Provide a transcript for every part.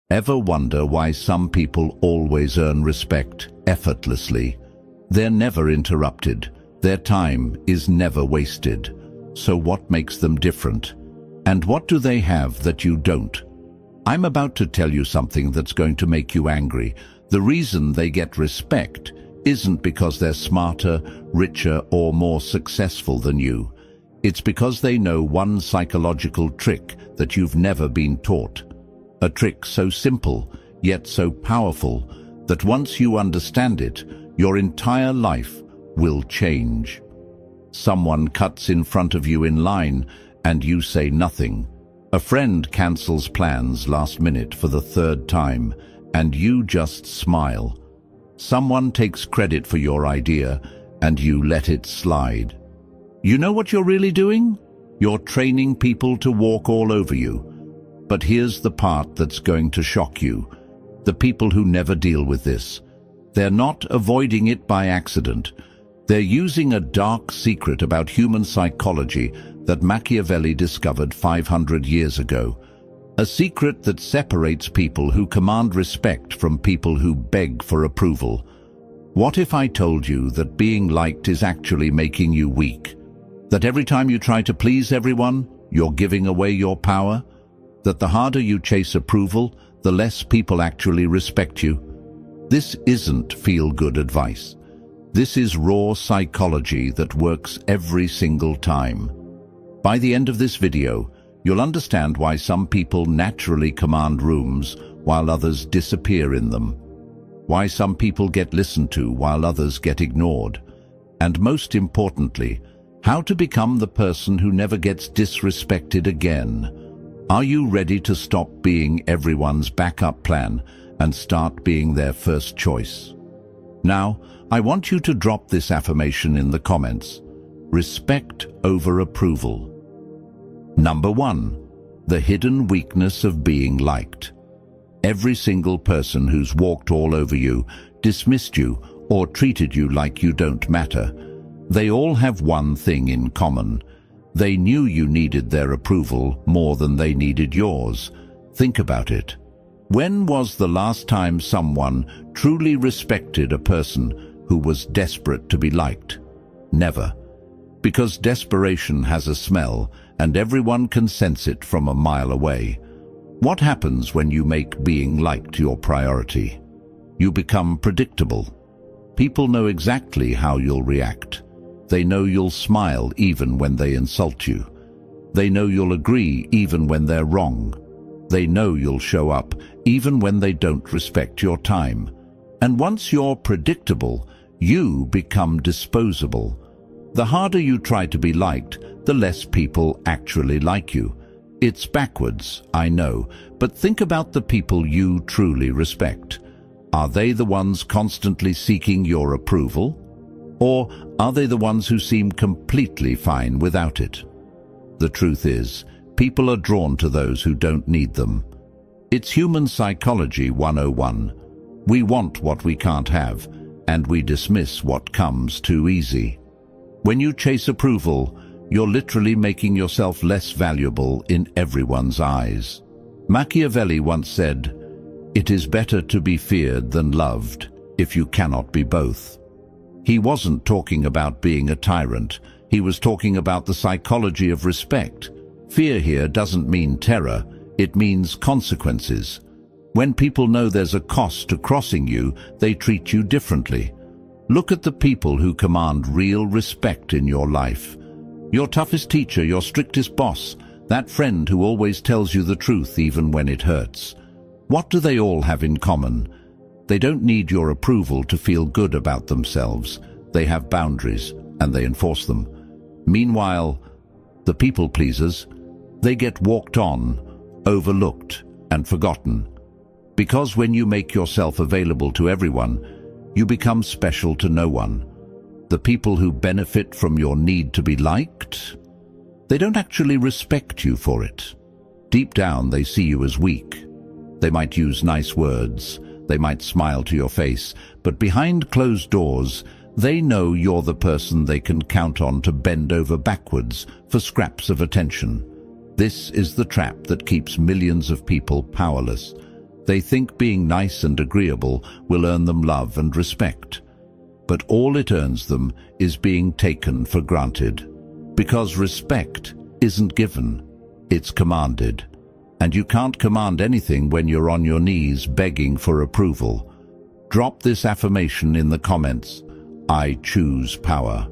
Ever wonder why some people always earn respect effortlessly? They're never interrupted. Their time is never wasted. So what makes them different? And what do they have that you don't? I'm about to tell you something that's going to make you angry. The reason they get respect isn't because they're smarter, richer, or more successful than you. It's because they know one psychological trick that you've never been taught. A trick so simple, yet so powerful, that once you understand it, your entire life will change. Someone cuts in front of you in line, and you say nothing. A friend cancels plans last minute for the third time, and you just smile. Someone takes credit for your idea, and you let it slide. You know what you're really doing? You're training people to walk all over you. But here's the part that's going to shock you. The people who never deal with this. They're not avoiding it by accident. They're using a dark secret about human psychology that Machiavelli discovered 500 years ago. A secret that separates people who command respect from people who beg for approval. What if I told you that being liked is actually making you weak? That every time you try to please everyone, you're giving away your power? That the harder you chase approval, the less people actually respect you? This isn't feel-good advice. This is raw psychology that works every single time. By the end of this video, you'll understand why some people naturally command rooms while others disappear in them. Why some people get listened to while others get ignored. And most importantly, how to become the person who never gets disrespected again. Are you ready to stop being everyone's backup plan and start being their first choice? Now, I want you to drop this affirmation in the comments. Respect over approval. Number 1. The hidden weakness of being liked. Every single person who's walked all over you, dismissed you, or treated you like you don't matter, they all have one thing in common. They knew you needed their approval more than they needed yours. Think about it. When was the last time someone truly respected a person who was desperate to be liked? Never. Because desperation has a smell, and everyone can sense it from a mile away. What happens when you make being liked your priority? You become predictable. People know exactly how you'll react. They know you'll smile even when they insult you. They know you'll agree even when they're wrong. They know you'll show up even when they don't respect your time. And once you're predictable, you become disposable. The harder you try to be liked, the less people actually like you. It's backwards, I know, but think about the people you truly respect. Are they the ones constantly seeking your approval? Or are they the ones who seem completely fine without it? The truth is, people are drawn to those who don't need them. It's human psychology 101. We want what we can't have, and we dismiss what comes too easy. When you chase approval, you're literally making yourself less valuable in everyone's eyes. Machiavelli once said, "It is better to be feared than loved, if you cannot be both." He wasn't talking about being a tyrant. He was talking about the psychology of respect. Fear here doesn't mean terror. It means consequences. When people know there's a cost to crossing you, they treat you differently. Look at the people who command real respect in your life. Your toughest teacher, your strictest boss, that friend who always tells you the truth even when it hurts. What do they all have in common? They don't need your approval to feel good about themselves. They have boundaries, and they enforce them. Meanwhile, the people pleasers, they get walked on, overlooked, and forgotten. Because when you make yourself available to everyone, you become special to no one. The people who benefit from your need to be liked, they don't actually respect you for it. Deep down, they see you as weak. They might use nice words, they might smile to your face, but behind closed doors, they know you're the person they can count on to bend over backwards for scraps of attention. This is the trap that keeps millions of people powerless. They think being nice and agreeable will earn them love and respect. But all it earns them is being taken for granted. Because respect isn't given, it's commanded. And you can't command anything when you're on your knees begging for approval. Drop this affirmation in the comments. I choose power.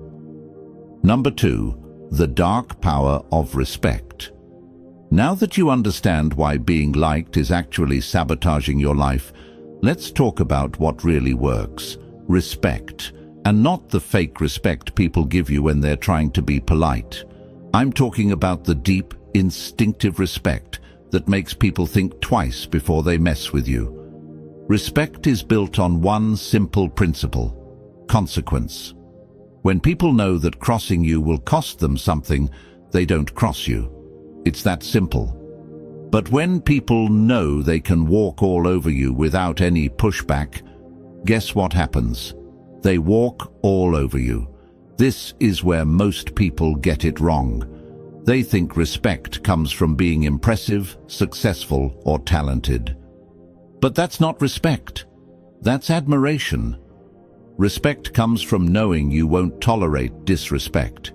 Number 2, the dark power of respect. Now that you understand why being liked is actually sabotaging your life, let's talk about what really works. Respect. And not the fake respect people give you when they're trying to be polite. I'm talking about the deep, instinctive respect that makes people think twice before they mess with you. Respect is built on one simple principle: consequence. When people know that crossing you will cost them something, they don't cross you. It's that simple. But when people know they can walk all over you without any pushback, guess what happens? They walk all over you. This is where most people get it wrong. They think respect comes from being impressive, successful, or talented. But that's not respect. That's admiration. Respect comes from knowing you won't tolerate disrespect.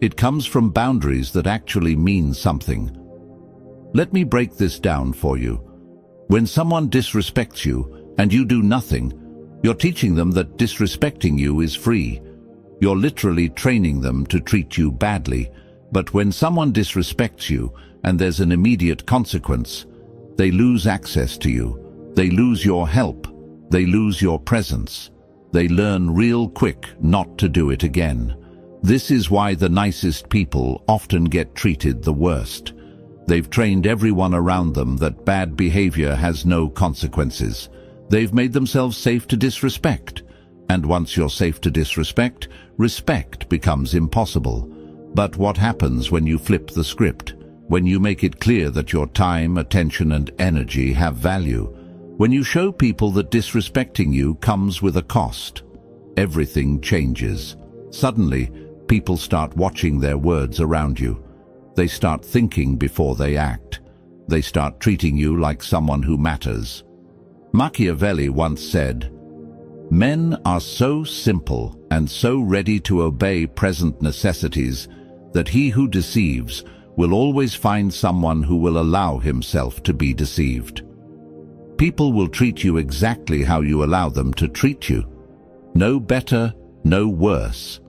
It comes from boundaries that actually mean something. Let me break this down for you. When someone disrespects you and you do nothing, you're teaching them that disrespecting you is free. You're literally training them to treat you badly. But when someone disrespects you and there's an immediate consequence, they lose access to you. They lose your help. They lose your presence. They learn real quick not to do it again. This is why the nicest people often get treated the worst. They've trained everyone around them that bad behavior has no consequences. They've made themselves safe to disrespect. And once you're safe to disrespect, respect becomes impossible. But what happens when you flip the script? When you make it clear that your time, attention, and energy have value? When you show people that disrespecting you comes with a cost? Everything changes. Suddenly, people start watching their words around you. They start thinking before they act. They start treating you like someone who matters. Machiavelli once said, "Men are so simple and so ready to obey present necessities that he who deceives will always find someone who will allow himself to be deceived." People will treat you exactly how you allow them to treat you. No better, no worse.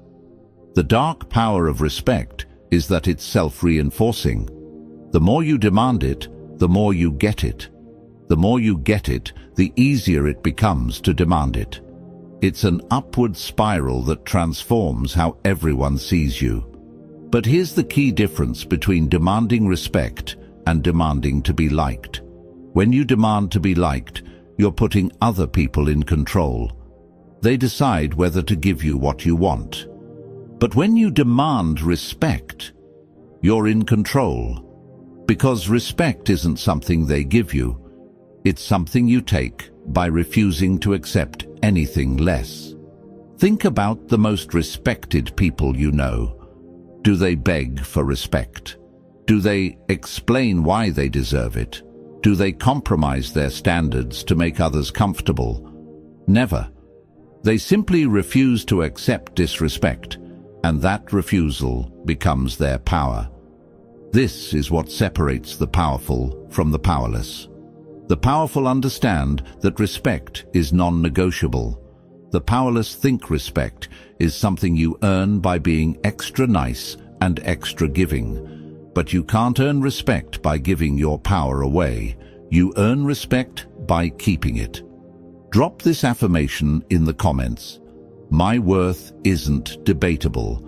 The dark power of respect is that it's self-reinforcing. The more you demand it, the more you get it. The more you get it, the easier it becomes to demand it. It's an upward spiral that transforms how everyone sees you. But here's the key difference between demanding respect and demanding to be liked. When you demand to be liked, you're putting other people in control. They decide whether to give you what you want. But when you demand respect, you're in control. Because respect isn't something they give you. It's something you take by refusing to accept anything less. Think about the most respected people you know. Do they beg for respect? Do they explain why they deserve it? Do they compromise their standards to make others comfortable? Never. They simply refuse to accept disrespect, and that refusal becomes their power. This is what separates the powerful from the powerless. The powerful understand that respect is non-negotiable. The powerless think respect is something you earn by being extra nice and extra giving. But you can't earn respect by giving your power away. You earn respect by keeping it. Drop this affirmation in the comments. My worth isn't debatable.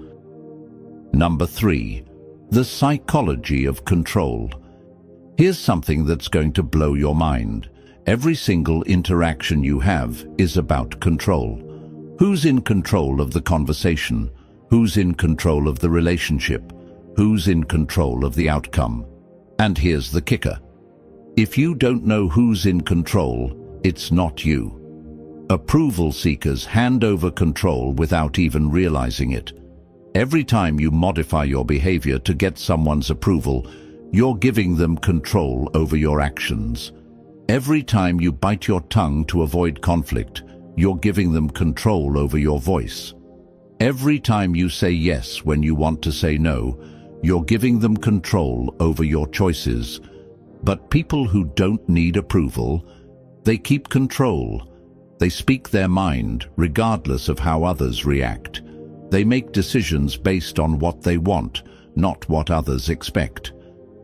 Number 3. The psychology of control. Here's something that's going to blow your mind. Every single interaction you have is about control. Who's in control of the conversation? Who's in control of the relationship? Who's in control of the outcome? And here's the kicker. If you don't know who's in control, it's not you. Approval seekers hand over control without even realizing it. Every time you modify your behavior to get someone's approval, you're giving them control over your actions. Every time you bite your tongue to avoid conflict, you're giving them control over your voice. Every time you say yes when you want to say no, you're giving them control over your choices. But people who don't need approval, they keep control. They speak their mind regardless of how others react. They make decisions based on what they want, not what others expect.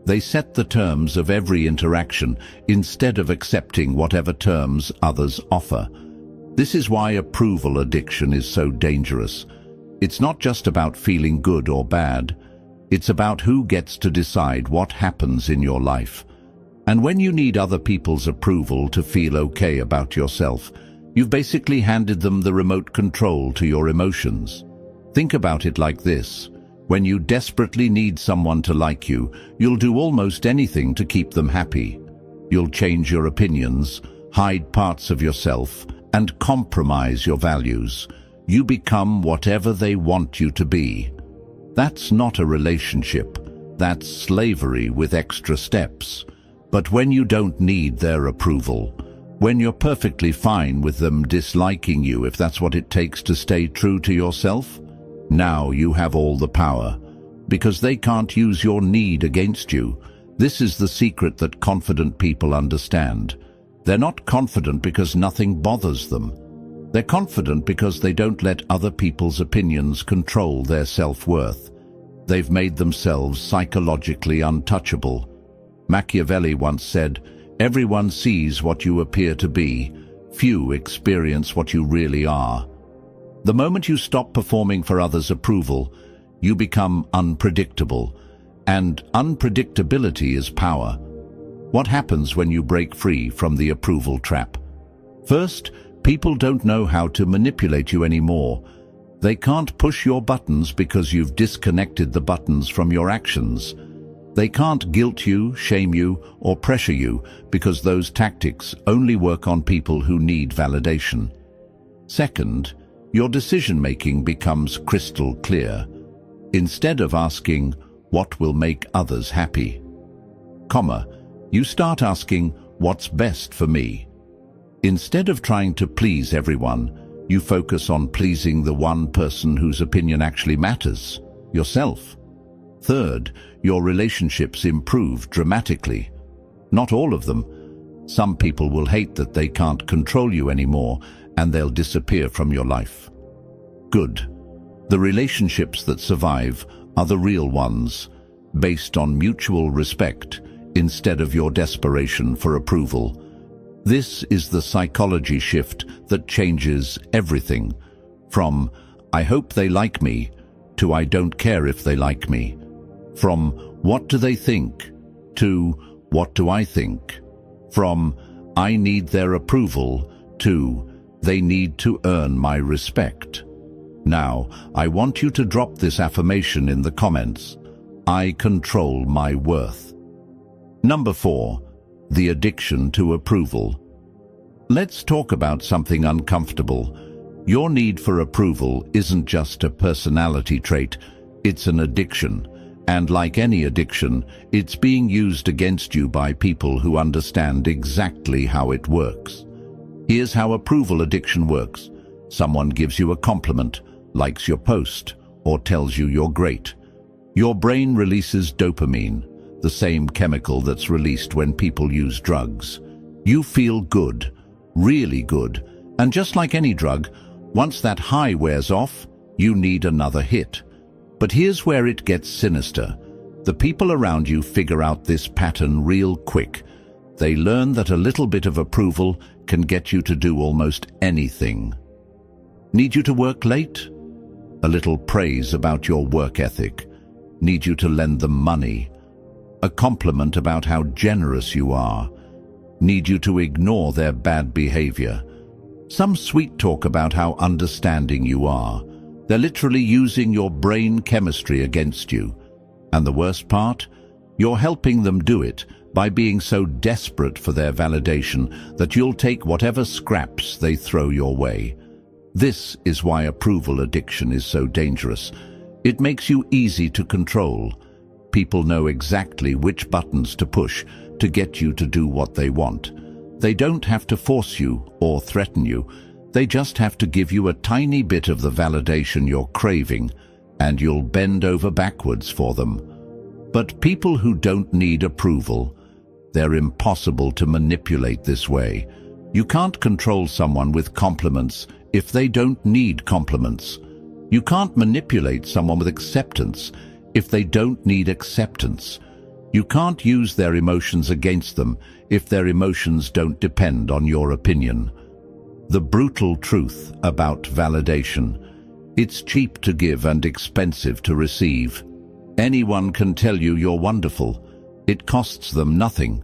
They set the terms of every interaction instead of accepting whatever terms others offer. This is why approval addiction is so dangerous. It's not just about feeling good or bad. It's about who gets to decide what happens in your life. And when you need other people's approval to feel okay about yourself, you've basically handed them the remote control to your emotions. Think about it like this. When you desperately need someone to like you, you'll do almost anything to keep them happy. You'll change your opinions, hide parts of yourself, and compromise your values. You become whatever they want you to be. That's not a relationship. That's slavery with extra steps. But when you don't need their approval, when you're perfectly fine with them disliking you if that's what it takes to stay true to yourself, now you have all the power, because they can't use your need against you. This is the secret that confident people understand. They're not confident because nothing bothers them. They're confident because they don't let other people's opinions control their self-worth. They've made themselves psychologically untouchable. Machiavelli once said, "Everyone sees what you appear to be. Few experience what you really are." The moment you stop performing for others' approval, you become unpredictable, and unpredictability is power. What happens when you break free from the approval trap? First, people don't know how to manipulate you anymore. They can't push your buttons because you've disconnected the buttons from your actions. They can't guilt you, shame you, or pressure you because those tactics only work on people who need validation. Second, your decision-making becomes crystal clear. Instead of asking, "What will make others happy?" you start asking, "What's best for me?" Instead of trying to please everyone, you focus on pleasing the one person whose opinion actually matters, yourself. Third, your relationships improve dramatically. Not all of them. Some people will hate that they can't control you anymore, and they'll disappear from your life. Good. The relationships that survive are the real ones, based on mutual respect instead of your desperation for approval. This is the psychology shift that changes everything, from "I hope they like me" to "I don't care if they like me." From "What do they think?" to "What do I think?" From "I need their approval" to "They need to earn my respect." Now, I want you to drop this affirmation in the comments. I control my worth. Number 4. The addiction to approval. Let's talk about something uncomfortable. Your need for approval isn't just a personality trait, it's an addiction. And like any addiction, it's being used against you by people who understand exactly how it works. Here's how approval addiction works. Someone gives you a compliment, likes your post, or tells you you're great. Your brain releases dopamine, the same chemical that's released when people use drugs. You feel good, really good, and just like any drug, once that high wears off, you need another hit. But here's where it gets sinister. The people around you figure out this pattern real quick. They learn that a little bit of approval can get you to do almost anything. Need you to work late? A little praise about your work ethic. Need you to lend them money? A compliment about how generous you are. Need you to ignore their bad behavior? Some sweet talk about how understanding you are. They're literally using your brain chemistry against you. And the worst part? You're helping them do it by being so desperate for their validation that you'll take whatever scraps they throw your way. This is why approval addiction is so dangerous. It makes you easy to control. People know exactly which buttons to push to get you to do what they want. They don't have to force you or threaten you. They just have to give you a tiny bit of the validation you're craving, and you'll bend over backwards for them. But people who don't need approval, they're impossible to manipulate this way. You can't control someone with compliments if they don't need compliments. You can't manipulate someone with acceptance if they don't need acceptance. You can't use their emotions against them if their emotions don't depend on your opinion. The brutal truth about validation: it's cheap to give and expensive to receive. Anyone can tell you you're wonderful. It costs them nothing.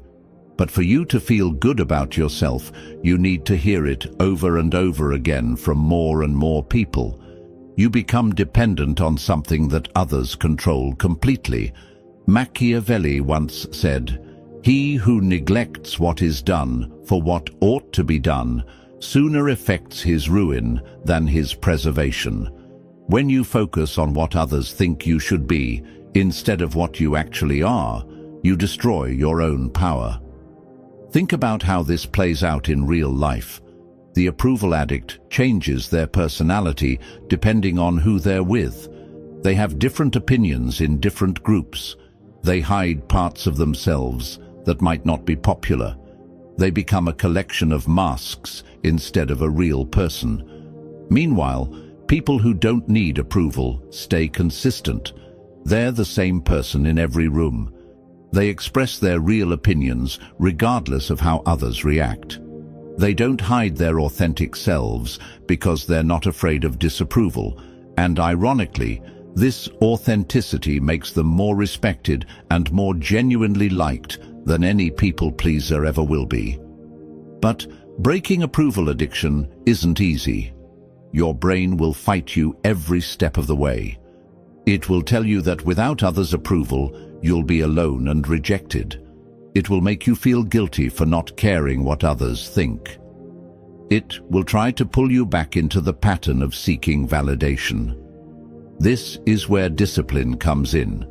But for you to feel good about yourself, you need to hear it over and over again from more and more people. You become dependent on something that others control completely. Machiavelli once said, "He who neglects what is done for what ought to be done sooner effects his ruin than his preservation." When you focus on what others think you should be, instead of what you actually are, you destroy your own power. Think about how this plays out in real life. The approval addict changes their personality depending on who they're with. They have different opinions in different groups. They hide parts of themselves that might not be popular. They become a collection of masks instead of a real person. Meanwhile, people who don't need approval stay consistent. They're the same person in every room. They express their real opinions regardless of how others react. They don't hide their authentic selves because they're not afraid of disapproval, and ironically, this authenticity makes them more respected and more genuinely liked than any people-pleaser ever will be. But breaking approval addiction isn't easy. Your brain will fight you every step of the way. It will tell you that without others' approval, you'll be alone and rejected. It will make you feel guilty for not caring what others think. It will try to pull you back into the pattern of seeking validation. This is where discipline comes in.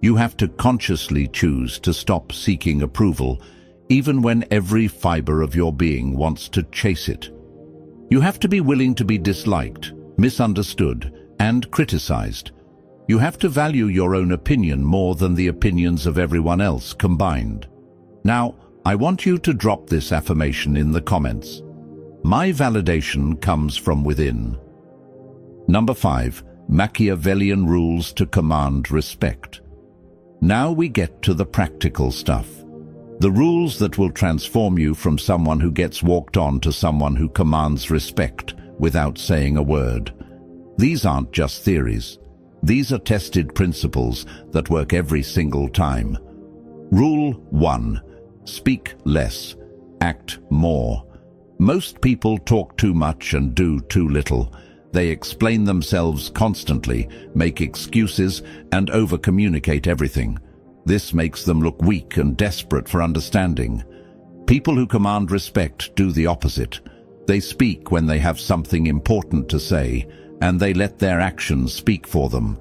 You have to consciously choose to stop seeking approval, even when every fiber of your being wants to chase it. You have to be willing to be disliked, misunderstood, and criticized. You have to value your own opinion more than the opinions of everyone else combined. Now, I want you to drop this affirmation in the comments. My validation comes from within. Number 5. Machiavellian rules to command respect. Now we get to the practical stuff. The rules that will transform you from someone who gets walked on to someone who commands respect without saying a word. These aren't just theories. These are tested principles that work every single time. Rule 1. Speak less. Act more. Most people talk too much and do too little. They explain themselves constantly, make excuses, and over-communicate everything. This makes them look weak and desperate for understanding. People who command respect do the opposite. They speak when they have something important to say, and they let their actions speak for them.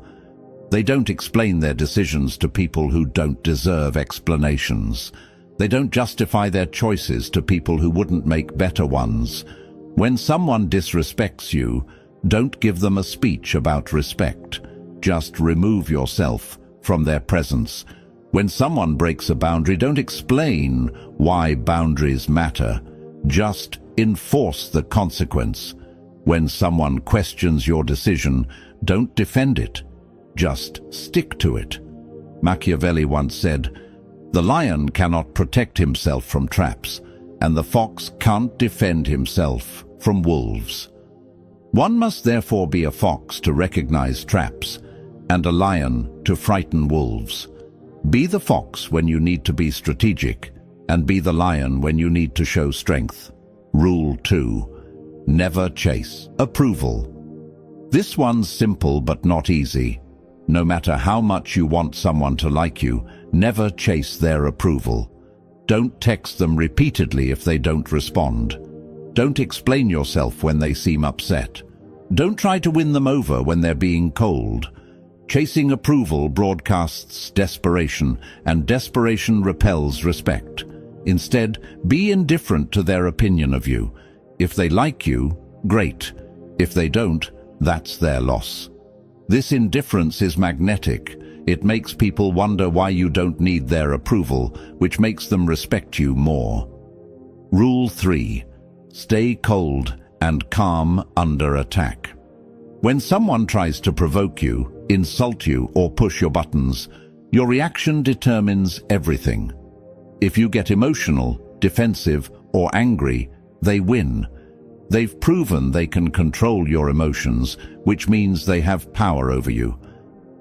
They don't explain their decisions to people who don't deserve explanations. They don't justify their choices to people who wouldn't make better ones. When someone disrespects you, don't give them a speech about respect. Just remove yourself from their presence. When someone breaks a boundary, don't explain why boundaries matter. Just enforce the consequence. When someone questions your decision, don't defend it. Just stick to it. Machiavelli once said, "The lion cannot protect himself from traps, and the fox can't defend himself from wolves." One must therefore be a fox to recognize traps, and a lion to frighten wolves. Be the fox when you need to be strategic, and be the lion when you need to show strength. Rule 2. Never chase approval. This one's simple but not easy. No matter how much you want someone to like you, never chase their approval. Don't text them repeatedly if they don't respond. Don't explain yourself when they seem upset. Don't try to win them over when they're being cold. Chasing approval broadcasts desperation, and desperation repels respect. Instead, be indifferent to their opinion of you. If they like you, great. If they don't, that's their loss. This indifference is magnetic. It makes people wonder why you don't need their approval, which makes them respect you more. Rule 3. Stay cold and calm under attack. When someone tries to provoke you, insult you, or push your buttons, your reaction determines everything. If you get emotional, defensive, or angry, they win. They've proven they can control your emotions, which means they have power over you.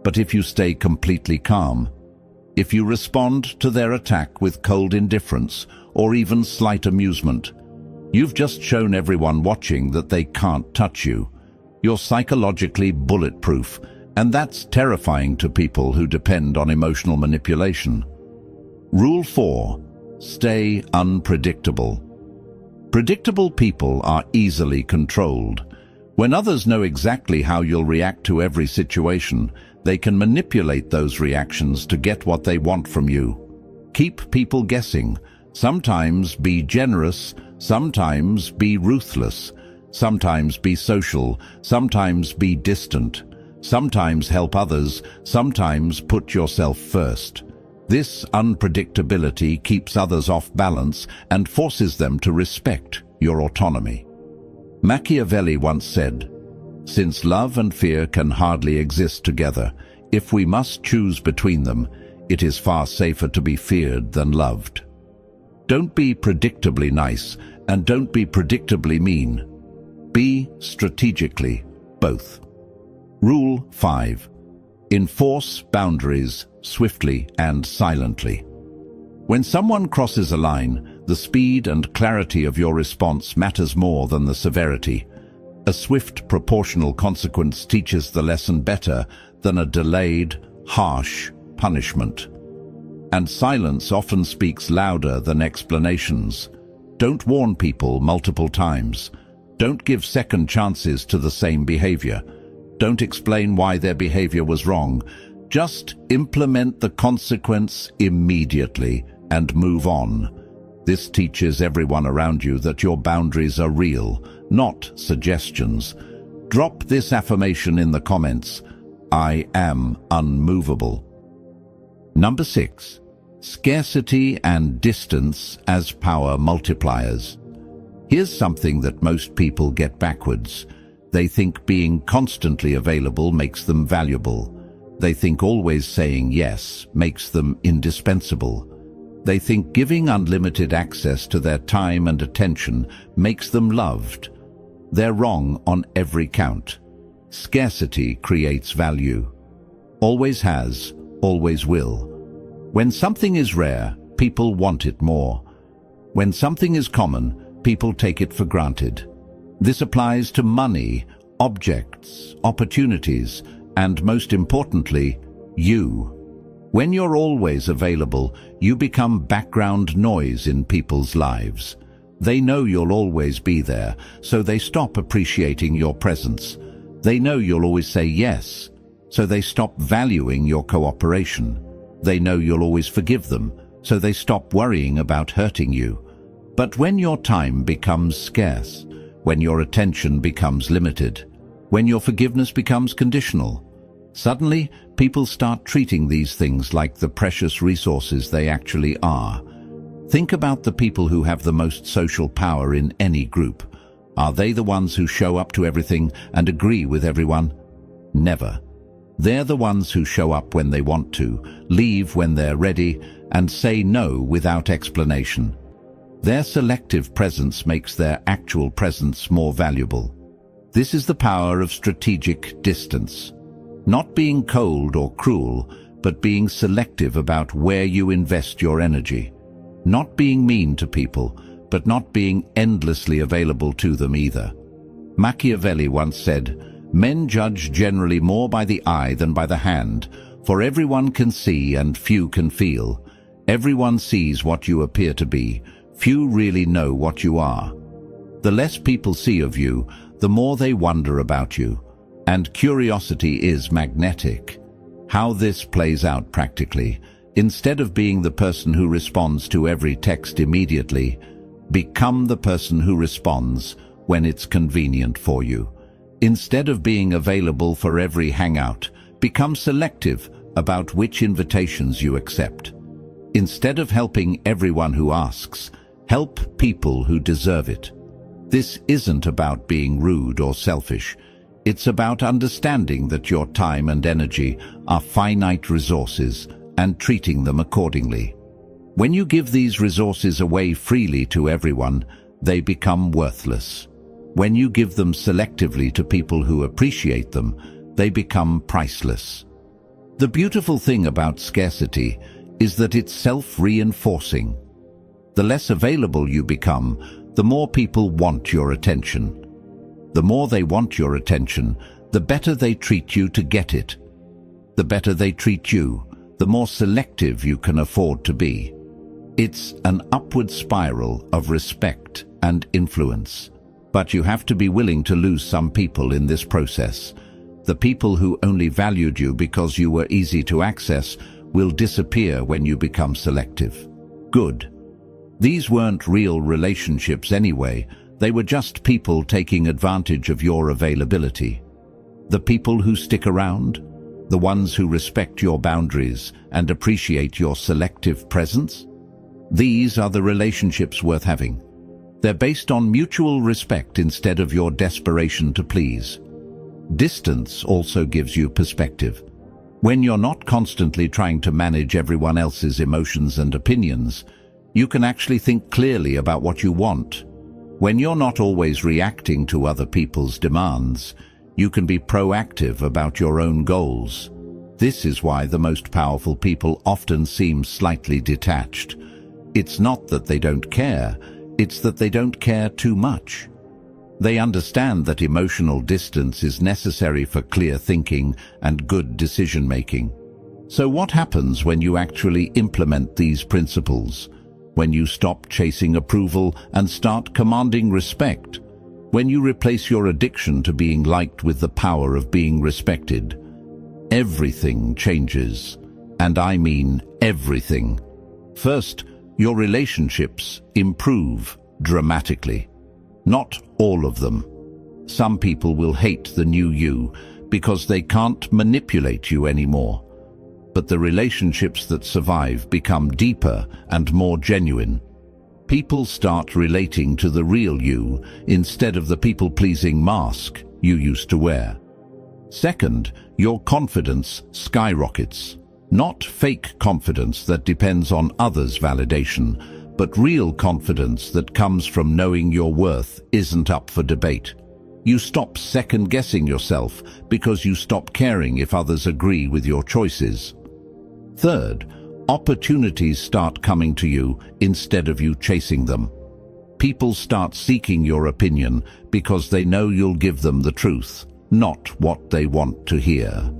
But if you stay completely calm, if you respond to their attack with cold indifference or even slight amusement, you've just shown everyone watching that they can't touch you. You're psychologically bulletproof, and that's terrifying to people who depend on emotional manipulation. Rule 4. Stay unpredictable. Predictable people are easily controlled. When others know exactly how you'll react to every situation, they can manipulate those reactions to get what they want from you. Keep people guessing. Sometimes be generous, sometimes be ruthless, sometimes be social, sometimes be distant, sometimes help others, sometimes put yourself first. This unpredictability keeps others off balance and forces them to respect your autonomy. Machiavelli once said, "Since love and fear can hardly exist together, if we must choose between them, it is far safer to be feared than loved." Don't be predictably nice, and don't be predictably mean. Be strategically both. Rule 5. Enforce boundaries swiftly and silently. When someone crosses a line, the speed and clarity of your response matters more than the severity. A swift, proportional consequence teaches the lesson better than a delayed, harsh punishment. And silence often speaks louder than explanations. Don't warn people multiple times. Don't give second chances to the same behavior. Don't explain why their behavior was wrong. Just implement the consequence immediately and move on. This teaches everyone around you that your boundaries are real, not suggestions. Drop this affirmation in the comments: I am unmovable. Number 6. Scarcity and distance as power multipliers. Here's something that most people get backwards. They think being constantly available makes them valuable. They think always saying yes makes them indispensable. They think giving unlimited access to their time and attention makes them loved. They're wrong on every count. Scarcity creates value. Always has, always will. When something is rare, people want it more. When something is common, people take it for granted. This applies to money, objects, opportunities, and most importantly, you. When you're always available, you become background noise in people's lives. They know you'll always be there, so they stop appreciating your presence. They know you'll always say yes, so they stop valuing your cooperation. They know you'll always forgive them, so they stop worrying about hurting you. But when your time becomes scarce, when your attention becomes limited, when your forgiveness becomes conditional, suddenly people start treating these things like the precious resources they actually are. Think about the people who have the most social power in any group. Are they the ones who show up to everything and agree with everyone? Never. They're the ones who show up when they want to, leave when they're ready, and say no without explanation. Their selective presence makes their actual presence more valuable. This is the power of strategic distance. Not being cold or cruel, but being selective about where you invest your energy. Not being mean to people, but not being endlessly available to them either. Machiavelli once said, "Men judge generally more by the eye than by the hand, for everyone can see and few can feel. Everyone sees what you appear to be. Few really know what you are." The less people see of you, the more they wonder about you. And curiosity is magnetic. How this plays out practically. Instead of being the person who responds to every text immediately, become the person who responds when it's convenient for you. Instead of being available for every hangout, become selective about which invitations you accept. Instead of helping everyone who asks, help people who deserve it. This isn't about being rude or selfish. It's about understanding that your time and energy are finite resources and treating them accordingly. When you give these resources away freely to everyone, they become worthless. When you give them selectively to people who appreciate them, they become priceless. The beautiful thing about scarcity is that it's self-reinforcing. The less available you become, the more people want your attention. The more they want your attention, the better they treat you to get it. The better they treat you, the more selective you can afford to be. It's an upward spiral of respect and influence. But you have to be willing to lose some people in this process. The people who only valued you because you were easy to access will disappear when you become selective. Good. These weren't real relationships anyway. They were just people taking advantage of your availability. The people who stick around, the ones who respect your boundaries and appreciate your selective presence, these are the relationships worth having. They're based on mutual respect instead of your desperation to please. Distance also gives you perspective. When you're not constantly trying to manage everyone else's emotions and opinions, you can actually think clearly about what you want. When you're not always reacting to other people's demands, you can be proactive about your own goals. This is why the most powerful people often seem slightly detached. It's not that they don't care, it's that they don't care too much. They understand that emotional distance is necessary for clear thinking and good decision-making. So what happens when you actually implement these principles? When you stop chasing approval and start commanding respect? When you replace your addiction to being liked with the power of being respected? Everything changes. And I mean everything. First, your relationships improve dramatically. Not all of them. Some people will hate the new you because they can't manipulate you anymore. But the relationships that survive become deeper and more genuine. People start relating to the real you instead of the people-pleasing mask you used to wear. Second, your confidence skyrockets. Not fake confidence that depends on others' validation, but real confidence that comes from knowing your worth isn't up for debate. You stop second-guessing yourself because you stop caring if others agree with your choices. Third, opportunities start coming to you instead of you chasing them. People start seeking your opinion because they know you'll give them the truth, not what they want to hear.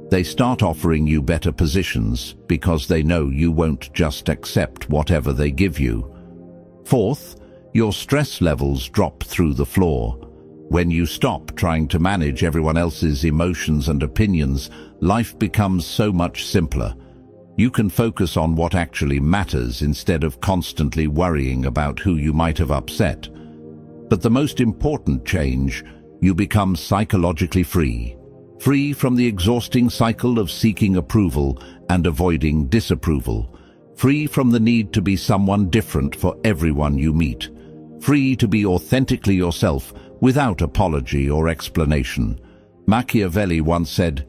They start offering you better positions because they know you won't just accept whatever they give you. Fourth, your stress levels drop through the floor. When you stop trying to manage everyone else's emotions and opinions, life becomes so much simpler. You can focus on what actually matters instead of constantly worrying about who you might have upset. But the most important change, you become psychologically free. Free from the exhausting cycle of seeking approval and avoiding disapproval. Free from the need to be someone different for everyone you meet. Free to be authentically yourself without apology or explanation. Machiavelli once said,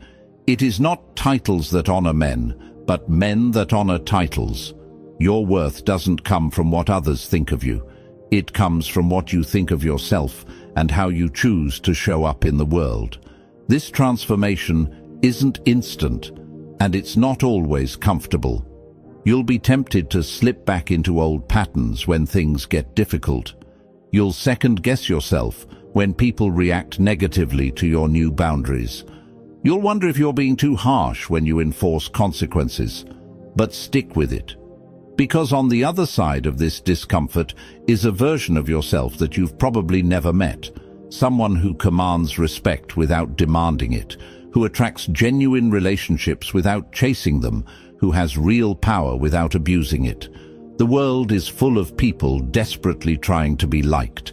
"It is not titles that honor men, but men that honor titles." Your worth doesn't come from what others think of you. It comes from what you think of yourself and how you choose to show up in the world. This transformation isn't instant, and it's not always comfortable. You'll be tempted to slip back into old patterns when things get difficult. You'll second-guess yourself when people react negatively to your new boundaries. You'll wonder if you're being too harsh when you enforce consequences, but stick with it. Because on the other side of this discomfort is a version of yourself that you've probably never met. Someone who commands respect without demanding it, who attracts genuine relationships without chasing them, who has real power without abusing it. The world is full of people desperately trying to be liked,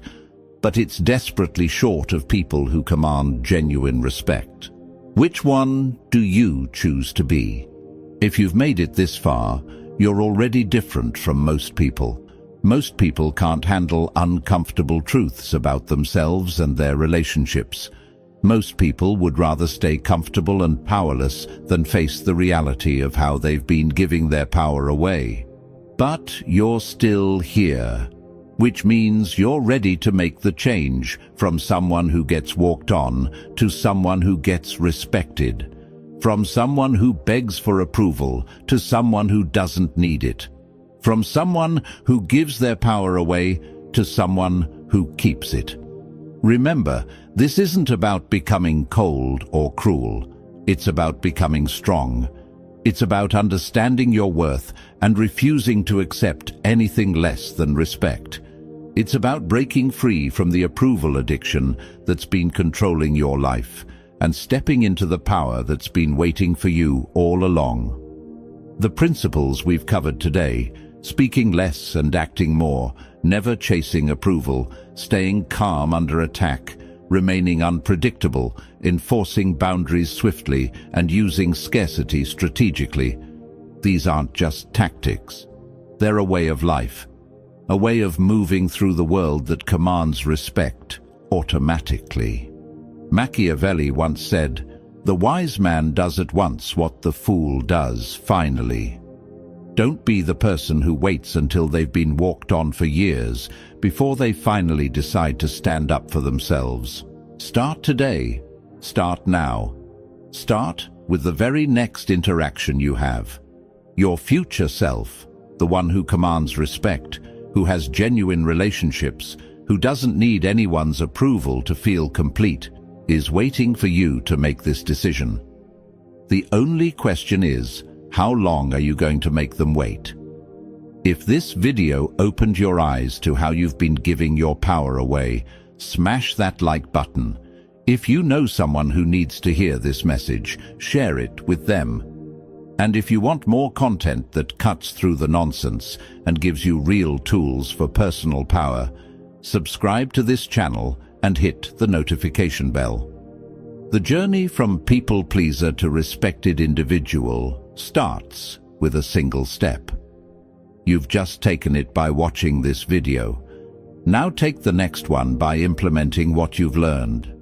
but it's desperately short of people who command genuine respect. Which one do you choose to be? If you've made it this far, you're already different from most people. Most people can't handle uncomfortable truths about themselves and their relationships. Most people would rather stay comfortable and powerless than face the reality of how they've been giving their power away. But you're still here, which means you're ready to make the change from someone who gets walked on to someone who gets respected, from someone who begs for approval to someone who doesn't need it, from someone who gives their power away to someone who keeps it. Remember, this isn't about becoming cold or cruel. It's about becoming strong. It's about understanding your worth and refusing to accept anything less than respect. It's about breaking free from the approval addiction that's been controlling your life and stepping into the power that's been waiting for you all along. The principles we've covered today, speaking less and acting more, never chasing approval, staying calm under attack, remaining unpredictable, enforcing boundaries swiftly, and using scarcity strategically. These aren't just tactics. They're a way of life, a way of moving through the world that commands respect automatically. Machiavelli once said, "The wise man does at once what the fool does finally." Don't be the person who waits until they've been walked on for years before they finally decide to stand up for themselves. Start today. Start now. Start with the very next interaction you have. Your future self, the one who commands respect, who has genuine relationships, who doesn't need anyone's approval to feel complete, is waiting for you to make this decision. The only question is, how long are you going to make them wait? If this video opened your eyes to how you've been giving your power away, smash that like button. If you know someone who needs to hear this message, share it with them. And if you want more content that cuts through the nonsense and gives you real tools for personal power, subscribe to this channel and hit the notification bell. The journey from people pleaser to respected individual starts with a single step. You've just taken it by watching this video. Now take the next one by implementing what you've learned.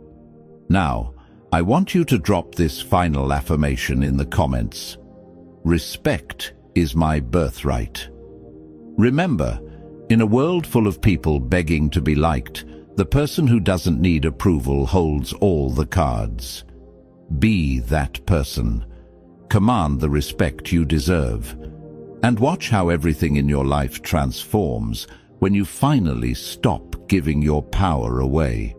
Now, I want you to drop this final affirmation in the comments. Respect is my birthright. Remember, in a world full of people begging to be liked, the person who doesn't need approval holds all the cards. Be that person. Command the respect you deserve. And watch how everything in your life transforms when you finally stop giving your power away.